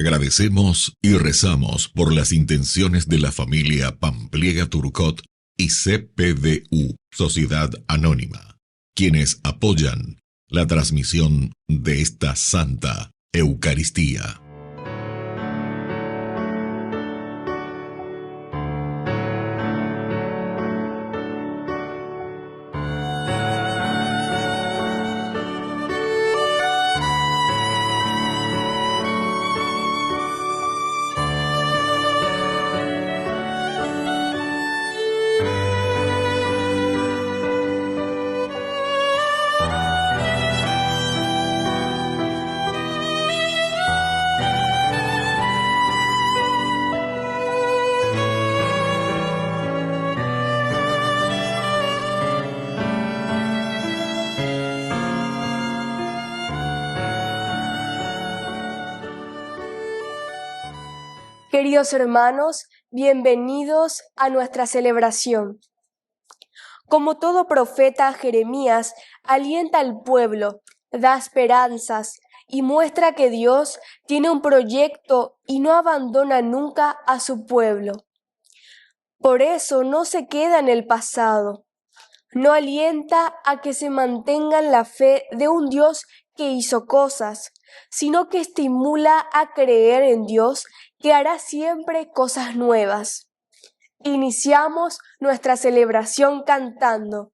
Agradecemos y rezamos por las intenciones de la familia Pampliega Turcot y CPDU, Sociedad Anónima, quienes apoyan la transmisión de esta Santa Eucaristía. Queridos hermanos, bienvenidos a nuestra celebración. Como todo profeta, Jeremías alienta al pueblo, da esperanzas y muestra que Dios tiene un proyecto y no abandona nunca a su pueblo. Por eso no se queda en el pasado, no alienta a que se mantengan la fe de un Dios que hizo cosas, sino que estimula a creer en Dios que hará siempre cosas nuevas. Iniciamos nuestra celebración cantando.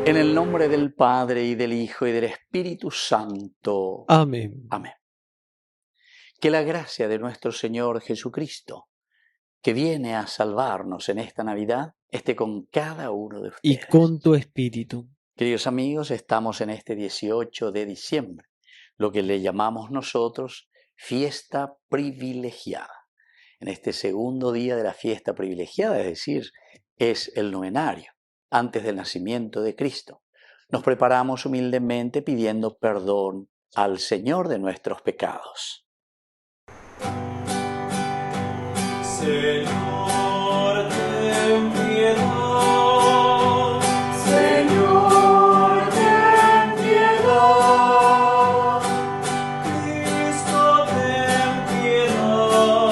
En el nombre del Padre, y del Hijo, y del Espíritu Santo. Amén. Amén. Que la gracia de nuestro Señor Jesucristo, que viene a salvarnos en esta Navidad, esté con cada uno de ustedes. Y con tu espíritu. Queridos amigos, estamos en este 18 de diciembre, lo que le llamamos nosotros fiesta privilegiada. En este segundo día de la fiesta privilegiada, es decir, es el novenario, antes del nacimiento de Cristo. Nos preparamos humildemente pidiendo perdón al Señor de nuestros pecados. Señor, ten piedad. Señor, ten piedad. Cristo, ten piedad.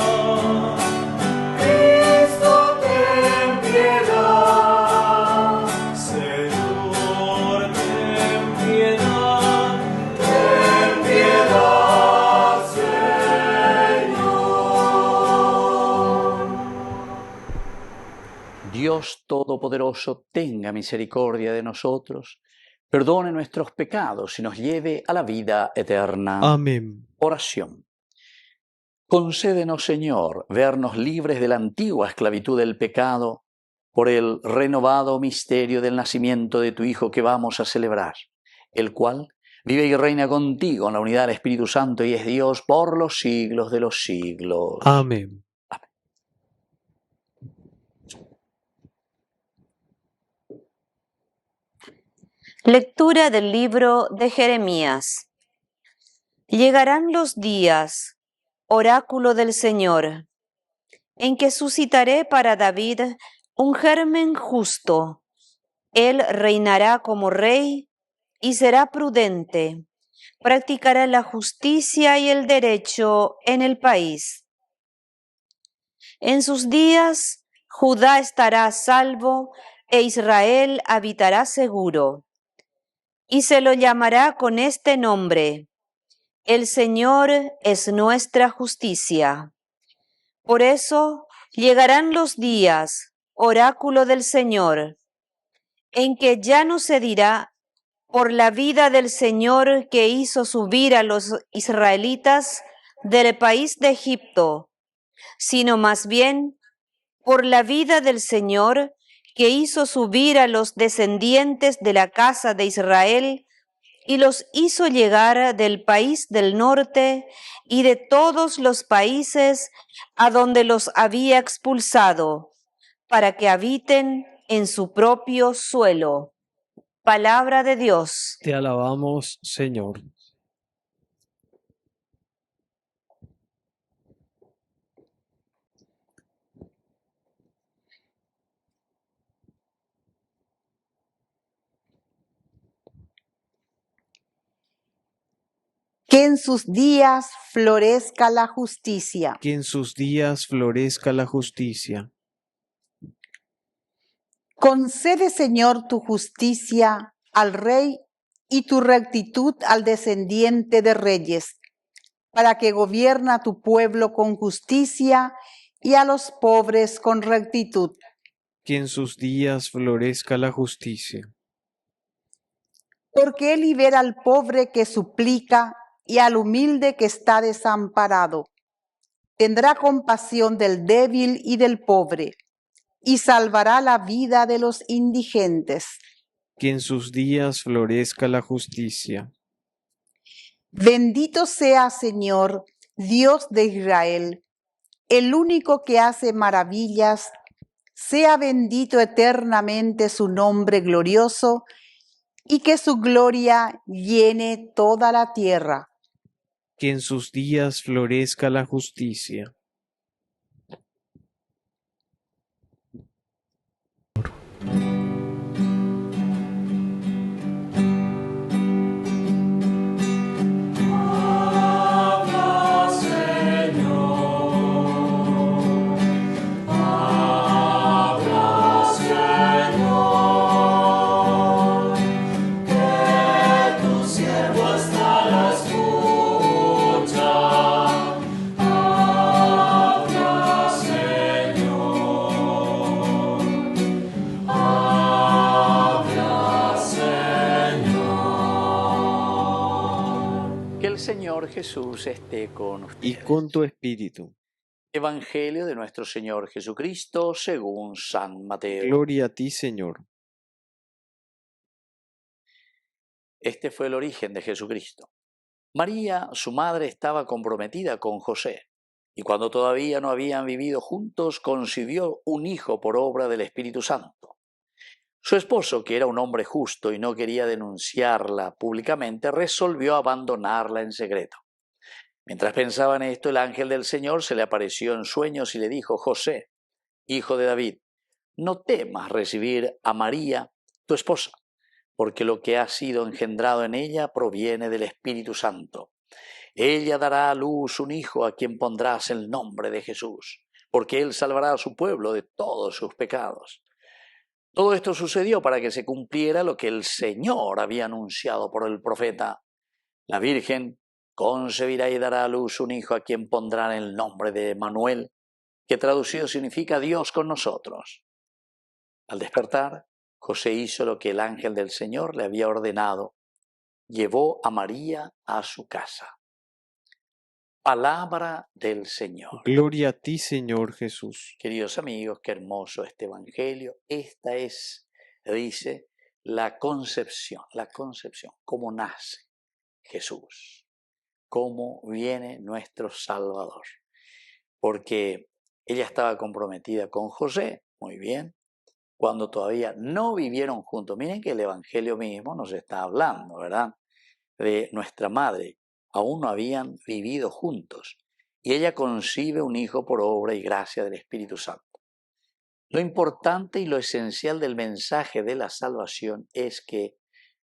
Cristo, ten piedad. Señor, ten piedad. Ten piedad, Señor. Dios Todopoderoso tenga misericordia de nosotros, perdone nuestros pecados y nos lleve a la vida eterna. Amén. Oración. Concédenos, Señor, vernos libres de la antigua esclavitud del pecado por el renovado misterio del nacimiento de tu Hijo que vamos a celebrar, el cual vive y reina contigo en la unidad del Espíritu Santo y es Dios por los siglos de los siglos. Amén. Lectura del libro de Jeremías. Llegarán los días, oráculo del Señor, en que suscitaré para David un germen justo. Él reinará como rey y será prudente. Practicará la justicia y el derecho en el país. En sus días, Judá estará a salvo e Israel habitará seguro. Y se lo llamará con este nombre: El Señor es nuestra justicia. Por eso llegarán los días, oráculo del Señor, en que ya no se dirá por la vida del Señor que hizo subir a los israelitas del país de Egipto, sino más bien por la vida del Señor que hizo subir a los descendientes de la casa de Israel y los hizo llegar del país del norte y de todos los países a donde los había expulsado, para que habiten en su propio suelo. Palabra de Dios. Te alabamos, Señor. Que en sus días florezca la justicia. Que en sus días florezca la justicia. Concede, Señor, tu justicia al rey y tu rectitud al descendiente de reyes, para que gobierna a tu pueblo con justicia y a los pobres con rectitud. Que en sus días florezca la justicia. Porque Él libera al pobre que suplica y al humilde que está desamparado. Tendrá compasión del débil y del pobre, y salvará la vida de los indigentes. Que en sus días florezca la justicia. Bendito sea, Señor, Dios de Israel, el único que hace maravillas. Sea bendito eternamente su nombre glorioso, y que su gloria llene toda la tierra. Que en sus días florezca la justicia. Habla, Señor. Habla, Señor. Que tu siervo está a la escucha. Habla, Señor. Habla, Señor. Que el Señor Jesús esté con ustedes. Y con tu espíritu. Evangelio de nuestro Señor Jesucristo según San Mateo. Gloria a ti, Señor. Este fue el origen de Jesucristo. María, su madre, estaba comprometida con José, y cuando todavía no habían vivido juntos, concibió un hijo por obra del Espíritu Santo. Su esposo, que era un hombre justo y no quería denunciarla públicamente, resolvió abandonarla en secreto. Mientras pensaba en esto, el ángel del Señor se le apareció en sueños y le dijo: José, hijo de David, no temas recibir a María, tu esposa, porque lo que ha sido engendrado en ella proviene del Espíritu Santo. Ella dará a luz un hijo a quien pondrás el nombre de Jesús, porque él salvará a su pueblo de todos sus pecados. Todo esto sucedió para que se cumpliera lo que el Señor había anunciado por el profeta. La Virgen concebirá y dará a luz un hijo a quien pondrán el nombre de Emmanuel, que traducido significa Dios con nosotros. Al despertar, José hizo lo que el ángel del Señor le había ordenado. Llevó a María a su casa. Palabra del Señor. Gloria a ti, Señor Jesús. Queridos amigos, qué hermoso este Evangelio. Esta es, dice, la concepción, cómo nace Jesús, cómo viene nuestro Salvador. Porque ella estaba comprometida con José, muy bien, cuando todavía no vivieron juntos. Miren que el Evangelio mismo nos está hablando, ¿verdad?, de nuestra madre. Aún no habían vivido juntos. Y ella concibe un hijo por obra y gracia del Espíritu Santo. Lo importante y lo esencial del mensaje de la salvación es que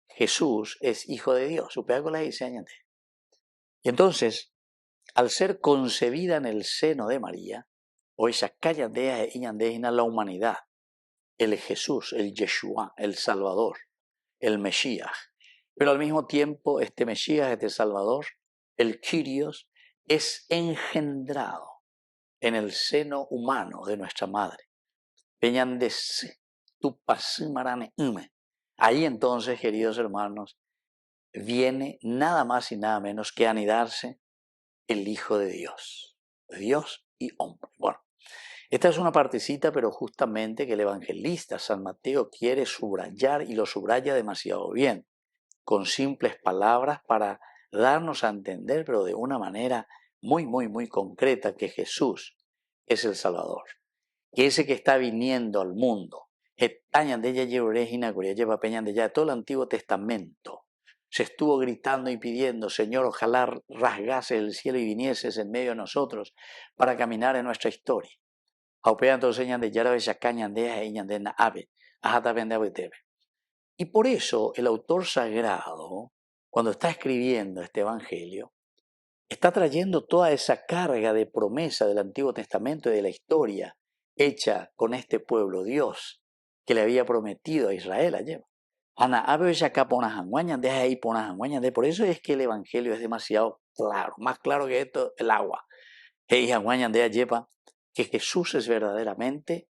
Jesús es hijo de Dios. Y entonces, al ser concebida en el seno de María, hoy se callandea y la humanidad, el Jesús, el Yeshua, el Salvador, el Mesías. Pero al mismo tiempo, este Mesías, este Salvador, el Kyrios, es engendrado en el seno humano de nuestra madre. Ahí entonces, queridos hermanos, viene nada más y nada menos que anidarse el Hijo de Dios y hombre. Bueno, esta es una partecita, pero justamente que el evangelista San Mateo quiere subrayar y lo subraya demasiado bien, con simples palabras para darnos a entender, pero de una manera muy, muy, muy concreta, que Jesús es el Salvador, que ese que está viniendo al mundo, todo el Antiguo Testamento, se estuvo gritando y pidiendo, Señor, ojalá rasgase el cielo y vinieses en medio de nosotros para caminar en nuestra historia. Y por eso el autor sagrado, cuando está escribiendo este evangelio, está trayendo toda esa carga de promesa del Antiguo Testamento y de la historia hecha con este pueblo, Dios, que le había prometido a Israel ayer. Por eso es que el evangelio es demasiado claro, más claro que esto, el agua. Que Jesús es verdaderamente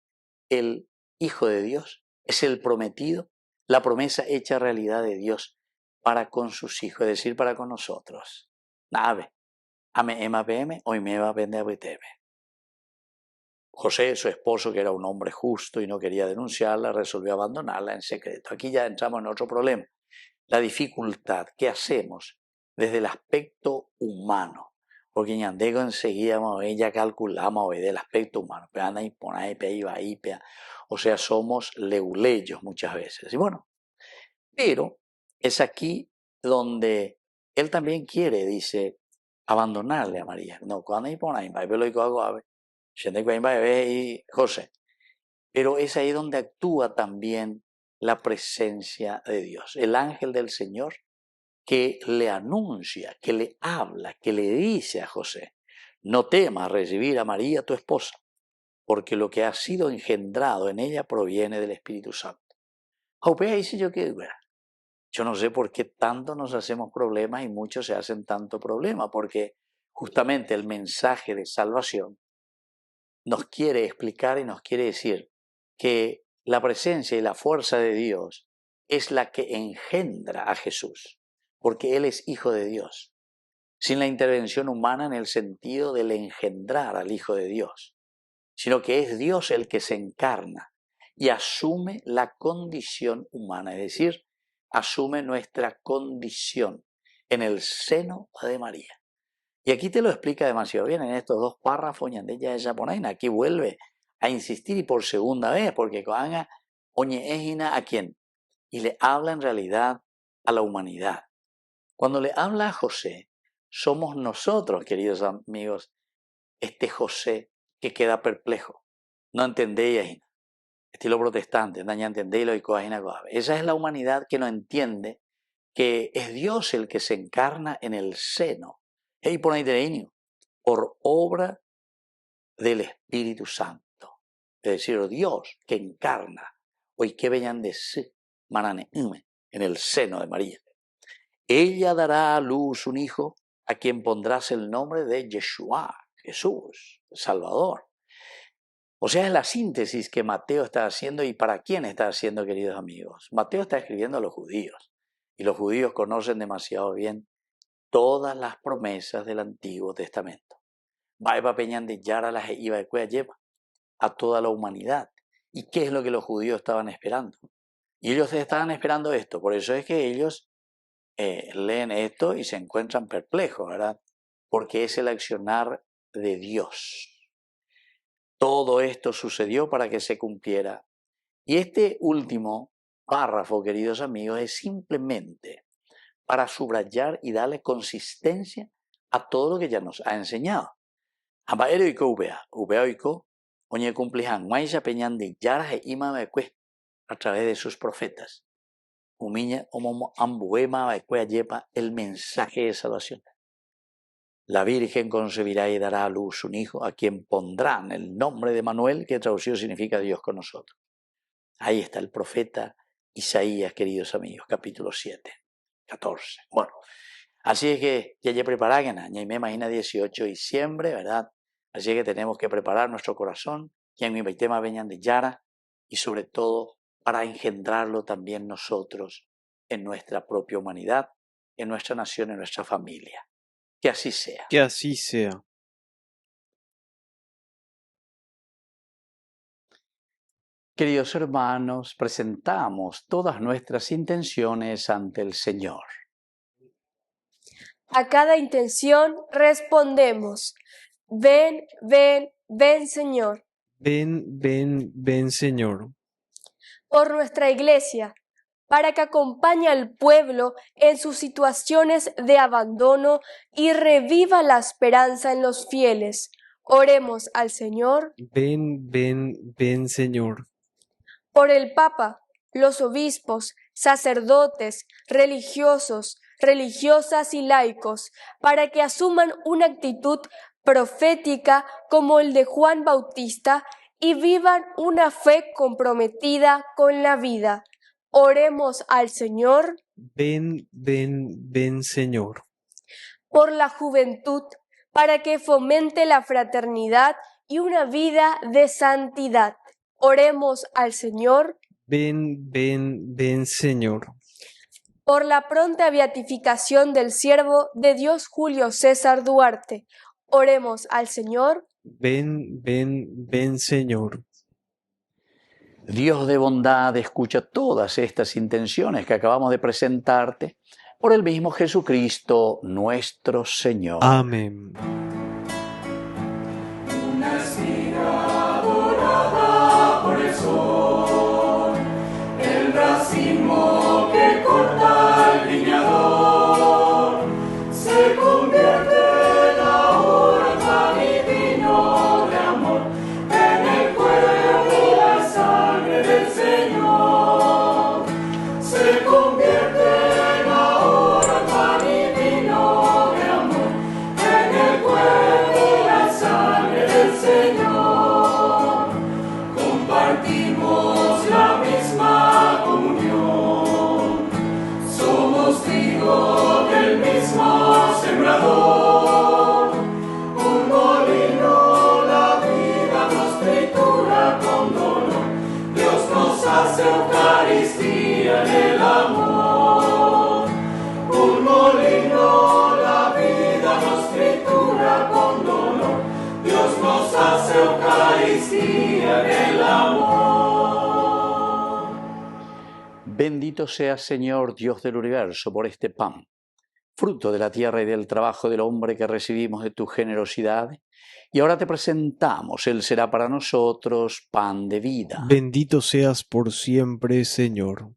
el Hijo de Dios, es el prometido, la promesa hecha realidad de Dios para con sus hijos, es decir, para con nosotros. José, su esposo, que era un hombre justo y no quería denunciarla, resolvió abandonarla en secreto. Aquí ya entramos en otro problema, la dificultad. ¿Qué hacemos desde el aspecto humano? Porque ñandego enseguida ya calculamos del aspecto humano. O sea, somos leuleyos muchas veces. Y bueno, pero es aquí donde él también quiere, dice, abandonarle a María. No, cuando hay por ahí, José. Pero es ahí donde actúa también la presencia de Dios. El ángel del Señor que le anuncia, que le habla, que le dice a José, no temas recibir a María tu esposa, porque lo que ha sido engendrado en ella proviene del Espíritu Santo. Yo no sé por qué tanto nos hacemos problemas y muchos se hacen tanto problema, porque justamente el mensaje de salvación nos quiere explicar y nos quiere decir que la presencia y la fuerza de Dios es la que engendra a Jesús, porque Él es Hijo de Dios, sin la intervención humana en el sentido del engendrar al Hijo de Dios, sino que es Dios el que se encarna y asume la condición humana, es decir, asume nuestra condición en el seno de María. Y aquí te lo explica demasiado bien en estos dos párrafos, aquí vuelve a insistir y por segunda vez, porque Coanga oñe ejina a quién, y le habla en realidad a la humanidad. Cuando le habla a José, somos nosotros, queridos amigos, este José que queda perplejo. No entendéis, estilo protestante, esa es la humanidad que no entiende que es Dios el que se encarna en el seno, por obra del Espíritu Santo. Es decir, Dios que encarna, hoy que vean de sí, en el seno de María. Ella dará a luz un hijo a quien pondrás el nombre de Yeshua, Jesús, Salvador. O sea, es la síntesis que Mateo está haciendo. ¿Y para quién está haciendo, queridos amigos? Mateo está escribiendo a los judíos. Y los judíos conocen demasiado bien todas las promesas del Antiguo Testamento. A toda la humanidad. ¿Y qué es lo que los judíos estaban esperando? Y ellos estaban esperando esto. Por eso es que ellos leen esto y se encuentran perplejos, ¿verdad? Porque es el accionar de Dios. Todo esto sucedió para que se cumpliera. Y este último párrafo, queridos amigos, es simplemente para subrayar y darle consistencia a todo lo que ya nos ha enseñado. A través de sus profetas. El mensaje de salvación. La Virgen concebirá y dará a luz un hijo a quien pondrán el nombre de Manuel, que traducido significa Dios con nosotros. Ahí está el profeta Isaías, queridos amigos, capítulo 7, 14. Bueno, Así es que ya preparaguen, ya me imagina 18 de diciembre, ¿verdad? Así es que tenemos que preparar nuestro corazón, que en mi tema vengan de Yara, y sobre todo para engendrarlo también nosotros en nuestra propia humanidad, en nuestra nación, en nuestra familia. Que así sea. Que así sea. Queridos hermanos, presentamos todas nuestras intenciones ante el Señor. A cada intención respondemos: ven, ven, ven, Señor. Ven, ven, ven, Señor. Por nuestra Iglesia, para que acompañe al pueblo en sus situaciones de abandono y reviva la esperanza en los fieles. Oremos al Señor. Ven, ven, ven, Señor. Por el Papa, los obispos, sacerdotes, religiosos, religiosas y laicos, para que asuman una actitud profética como el de Juan Bautista y vivan una fe comprometida con la vida. Oremos al Señor. Ven, ven, ven, Señor. Por la juventud, para que fomente la fraternidad y una vida de santidad. Oremos al Señor. Ven, ven, ven, Señor. Por la pronta beatificación del siervo de Dios Julio César Duarte. Oremos al Señor. Ven, ven, ven, Señor. Dios de bondad, escucha todas estas intenciones que acabamos de presentarte por el mismo Jesucristo nuestro Señor. Amén. Una espiga dorada por el sol, el racimo que corta el viñador, se convierte en ahora pan y vino de amor, en el cuerpo y la sangre del Señor. Se convierte en ahora pan y vino de amor, en el cuerpo y la sangre del Señor. Compartimos la misma comunión, somos trigo del mismo sembrador. Un molino la vida nos tritura con dolor, Dios nos hace Eucaristía en el amor. Un molino la vida nos tritura con dolor, Dios nos hace Eucaristía en el amor. Bendito seas, Señor, Dios del universo, por este pan, fruto de la tierra y del trabajo del hombre que recibimos de tu generosidad. Y ahora te presentamos, Él será para nosotros pan de vida. Bendito seas por siempre, Señor.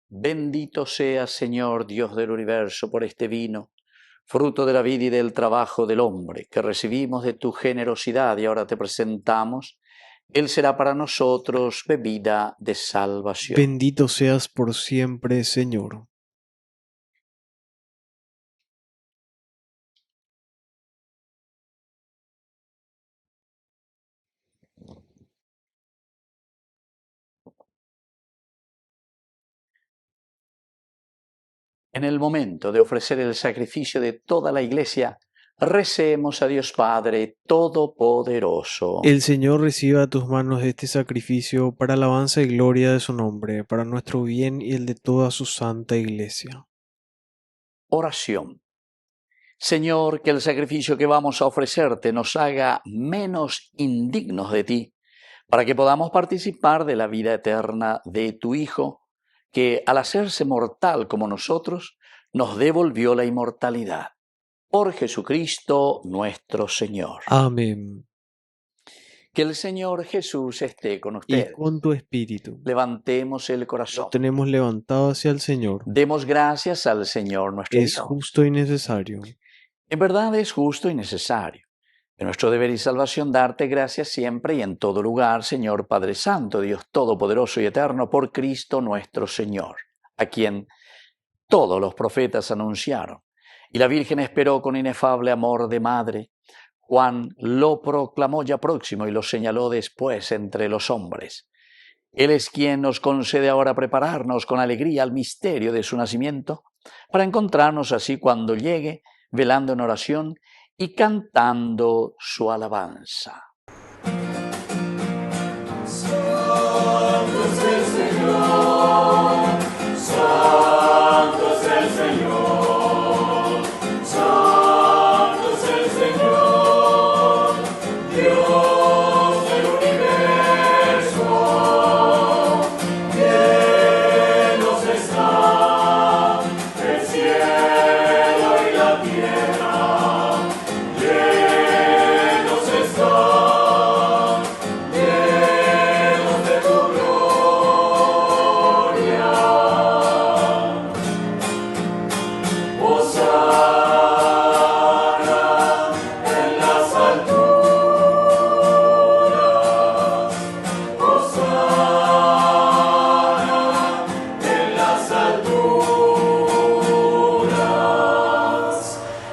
Bendito seas, Señor, Dios del universo, por este vino, fruto de la vida y del trabajo del hombre, que recibimos de tu generosidad y ahora te presentamos. Él será para nosotros bebida de salvación. Bendito seas por siempre, Señor. En el momento de ofrecer el sacrificio de toda la Iglesia, recemos a Dios Padre Todopoderoso. El Señor reciba a tus manos este sacrificio para alabanza y gloria de su nombre, para nuestro bien y el de toda su santa Iglesia. Oración. Señor, que el sacrificio que vamos a ofrecerte nos haga menos indignos de ti, para que podamos participar de la vida eterna de tu Hijo, que al hacerse mortal como nosotros, nos devolvió la inmortalidad. Por Jesucristo nuestro Señor. Amén. Que el Señor Jesús esté con Y ustedes. con tu espíritu. Levantemos el corazón. Lo tenemos levantado hacia el Señor. Demos gracias al Señor nuestro Es Dios. justo y necesario. En verdad es justo y necesario. Es nuestro deber y salvación darte gracias siempre y en todo lugar, Señor Padre Santo, Dios Todopoderoso y Eterno, por Cristo nuestro Señor, a quien todos los profetas anunciaron, y la Virgen esperó con inefable amor de madre. Juan lo proclamó ya próximo y lo señaló después entre los hombres. Él es quien nos concede ahora prepararnos con alegría al misterio de su nacimiento, para encontrarnos así cuando llegue, velando en oración y cantando su alabanza. Santo es el Señor, Santo es el Señor, Santo es el Señor, Dios del universo, llenos está el cielo y la tierra, llenos están, llenos de tu gloria. Hosana en las alturas, Hosana en las alturas.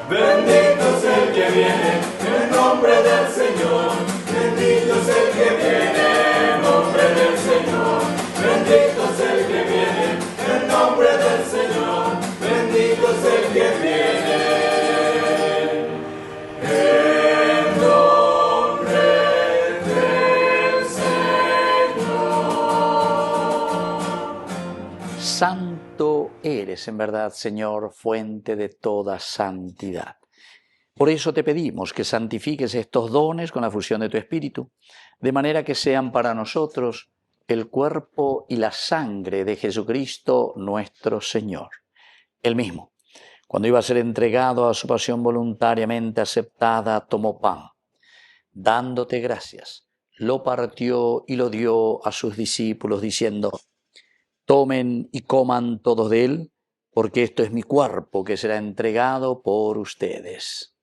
Bendito es el que viene en nombre del Señor, bendito es el que viene en nombre del Señor, bendito es el que viene en nombre del Señor, bendito es el que viene en nombre del Señor. Santo eres, en verdad, Señor, fuente de toda santidad. Por eso te pedimos que santifiques estos dones con la fusión de tu Espíritu, de manera que sean para nosotros el cuerpo y la sangre de Jesucristo nuestro Señor. Él mismo, cuando iba a ser entregado a su pasión voluntariamente aceptada, tomó pan. Dándote gracias, lo partió y lo dio a sus discípulos, diciendo: tomen y coman todos de él, porque esto es mi cuerpo que será entregado por ustedes.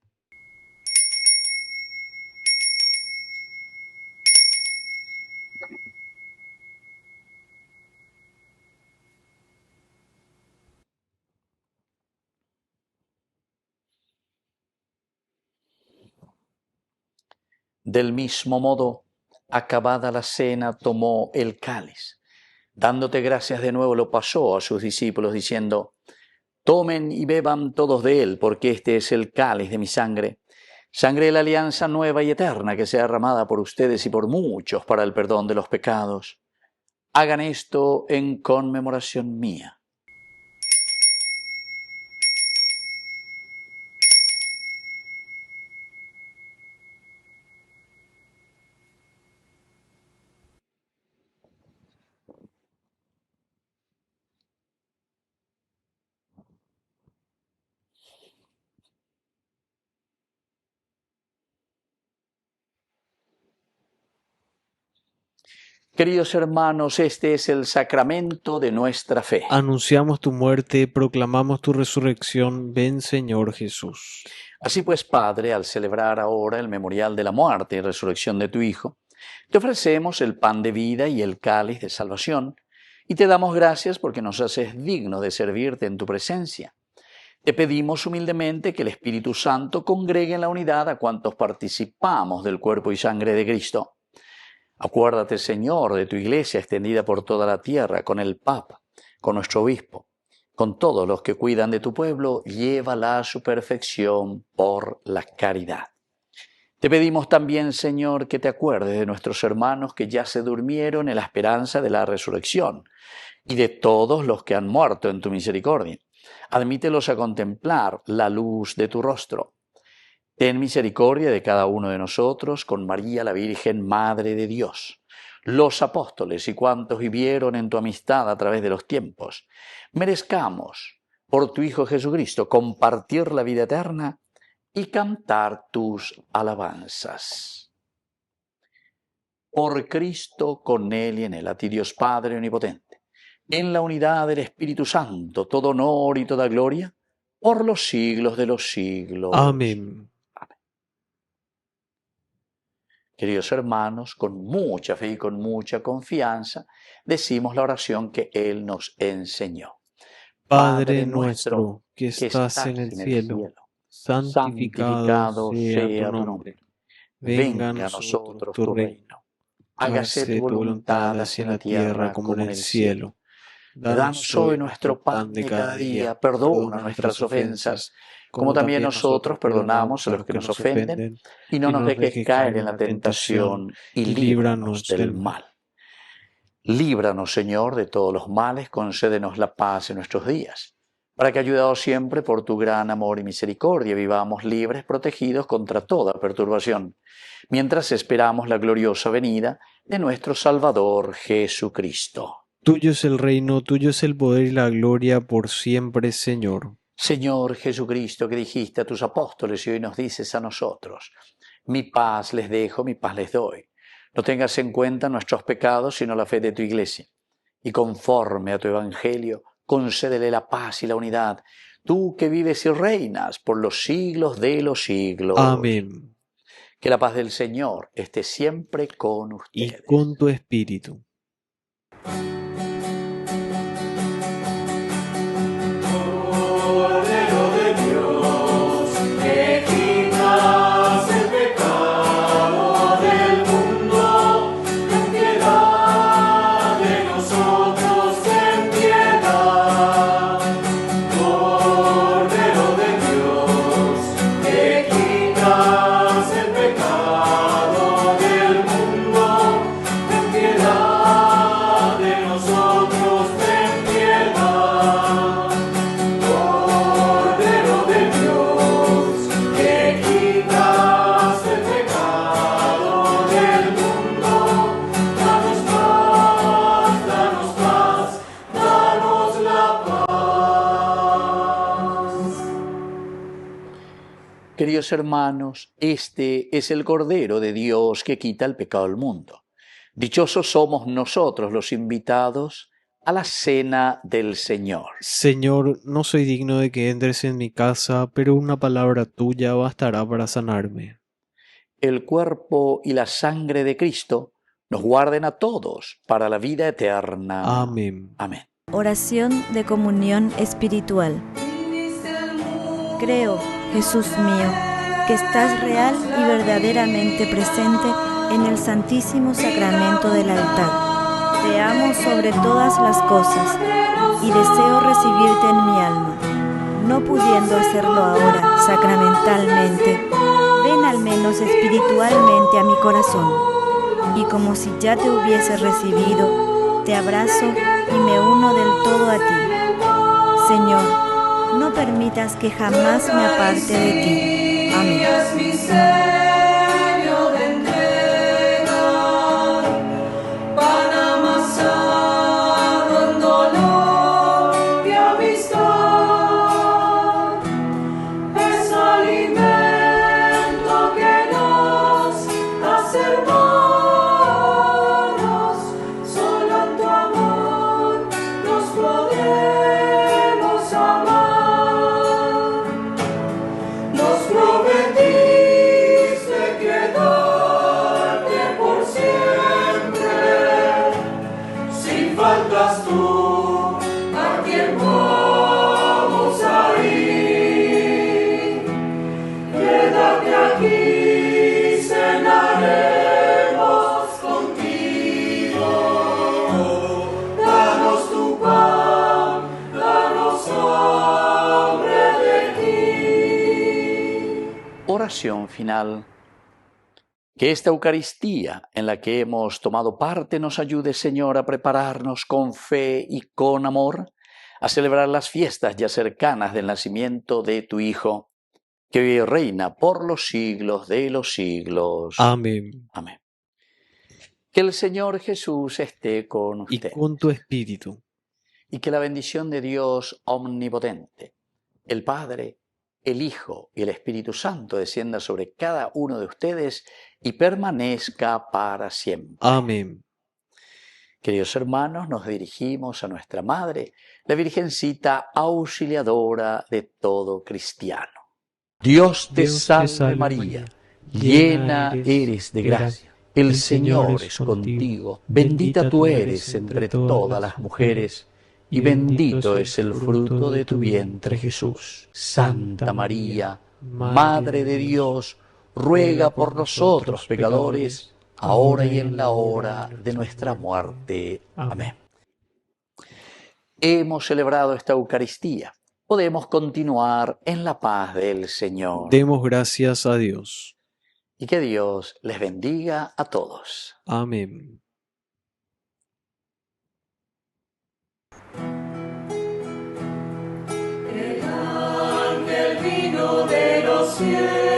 Del mismo modo, acabada la cena, tomó el cáliz. Dándote gracias de nuevo, lo pasó a sus discípulos, diciendo: tomen y beban todos de él, porque este es el cáliz de mi sangre, sangre de la alianza nueva y eterna, que sea derramada por ustedes y por muchos para el perdón de los pecados. Hagan esto en conmemoración mía. Queridos hermanos, este es el sacramento de nuestra fe. Anunciamos tu muerte, proclamamos tu resurrección. Ven, Señor Jesús. Así pues, Padre, al celebrar ahora el memorial de la muerte y resurrección de tu Hijo, te ofrecemos el pan de vida y el cáliz de salvación, y te damos gracias porque nos haces dignos de servirte en tu presencia. Te pedimos humildemente que el Espíritu Santo congregue en la unidad a cuantos participamos del cuerpo y sangre de Cristo. Acuérdate, Señor, de tu Iglesia extendida por toda la tierra, con el Papa, con nuestro Obispo, con todos los que cuidan de tu pueblo, llévala a su perfección por la caridad. Te pedimos también, Señor, que te acuerdes de nuestros hermanos que ya se durmieron en la esperanza de la resurrección, y de todos los que han muerto en tu misericordia. Admítelos a contemplar la luz de tu rostro. Ten misericordia de cada uno de nosotros, con María la Virgen, Madre de Dios, los apóstoles y cuantos vivieron en tu amistad a través de los tiempos. Merezcamos, por tu Hijo Jesucristo, compartir la vida eterna y cantar tus alabanzas. Por Cristo, con Él y en Él, a ti Dios Padre Omnipotente, en la unidad del Espíritu Santo, todo honor y toda gloria, por los siglos de los siglos. Amén. Queridos hermanos, con mucha fe y con mucha confianza, decimos la oración que Él nos enseñó. Padre nuestro, que estás en el cielo, santificado sea tu nombre. Venga a nosotros tu reino. hágase tu voluntad así en la tierra como en el cielo. Danos hoy nuestro pan de cada día, perdona nuestras ofensas, como también nosotros perdonamos a los que nos ofenden, y no nos dejes caer en la tentación, y líbranos del mal. Líbranos, Señor, de todos los males, concédenos la paz en nuestros días, para que, ayudados siempre por tu gran amor y misericordia, vivamos libres, protegidos contra toda perturbación, mientras esperamos la gloriosa venida de nuestro Salvador Jesucristo. Tuyo es el reino, tuyo es el poder y la gloria por siempre, Señor. Señor Jesucristo, que dijiste a tus apóstoles y hoy nos dices a nosotros: mi paz les dejo, mi paz les doy. No tengas en cuenta nuestros pecados, sino la fe de tu Iglesia. Y conforme a tu Evangelio, concédele la paz y la unidad, tú que vives y reinas por los siglos de los siglos. Amén. Que la paz del Señor esté siempre con Y ustedes. con tu espíritu. Cordero de Dios, que quitas el pecado del mundo, ten piedad de nosotros, ten piedad. Cordero de Dios, que quitas el pecado del mundo, ten piedad de nosotros, ten piedad. Cordero de Dios, que quitas el pecado del mundo, danos paz, danos la paz. Queridos hermanos, este es el Cordero de Dios que quita el pecado del mundo. Dichosos somos nosotros los invitados a la cena del Señor. Señor, no soy digno de que entres en mi casa, pero una palabra tuya bastará para sanarme. El cuerpo y la sangre de Cristo nos guarden a todos para la vida eterna. Amén. Amén. Oración de comunión espiritual. Creo, Jesús mío, que estás real y verdaderamente presente en el Santísimo Sacramento del altar. Te amo sobre todas las cosas y deseo recibirte en mi alma. No pudiendo hacerlo ahora sacramentalmente, ven al menos espiritualmente a mi corazón. Y como si ya te hubiese recibido, te abrazo y me uno del todo a ti. Señor, no permitas que jamás me aparte de ti. Amén. Misterio de entrega, pan amasado en dolor y amistad, es alimento que nos hace hermanos, solo en tu amor nos podemos amar. Nos prometiste quedarte por siempre. Si faltas tú, ¿a quién vamos a ir? Quédate aquí, cenaremos contigo. Danos tu pan, danos hambre de ti. Oración final. Que esta Eucaristía en la que hemos tomado parte nos ayude, Señor, a prepararnos con fe y con amor a celebrar las fiestas ya cercanas del nacimiento de tu Hijo, que vive y reina por los siglos de los siglos. Amén. Amén. Que el Señor Jesús esté con Y usted. con tu espíritu. Y que la bendición de Dios omnipotente, el Padre, el Hijo y el Espíritu Santo descienda sobre cada uno de ustedes y permanezca para siempre. Amén. Queridos hermanos, nos dirigimos a nuestra Madre, la Virgencita auxiliadora de todo cristiano. Dios te salve María, llena eres de gracia. El Señor es contigo, bendita tú eres entre todas las mujeres, y bendito es el fruto de tu vientre, Jesús. Santa María, Madre de Dios, ruega por nosotros pecadores, ahora y en la hora de nuestra muerte. Amén. Hemos celebrado esta Eucaristía. Podemos continuar en la paz del Señor. Demos gracias a Dios. Y que Dios les bendiga a todos. Amén. El ángel vino de los cielos.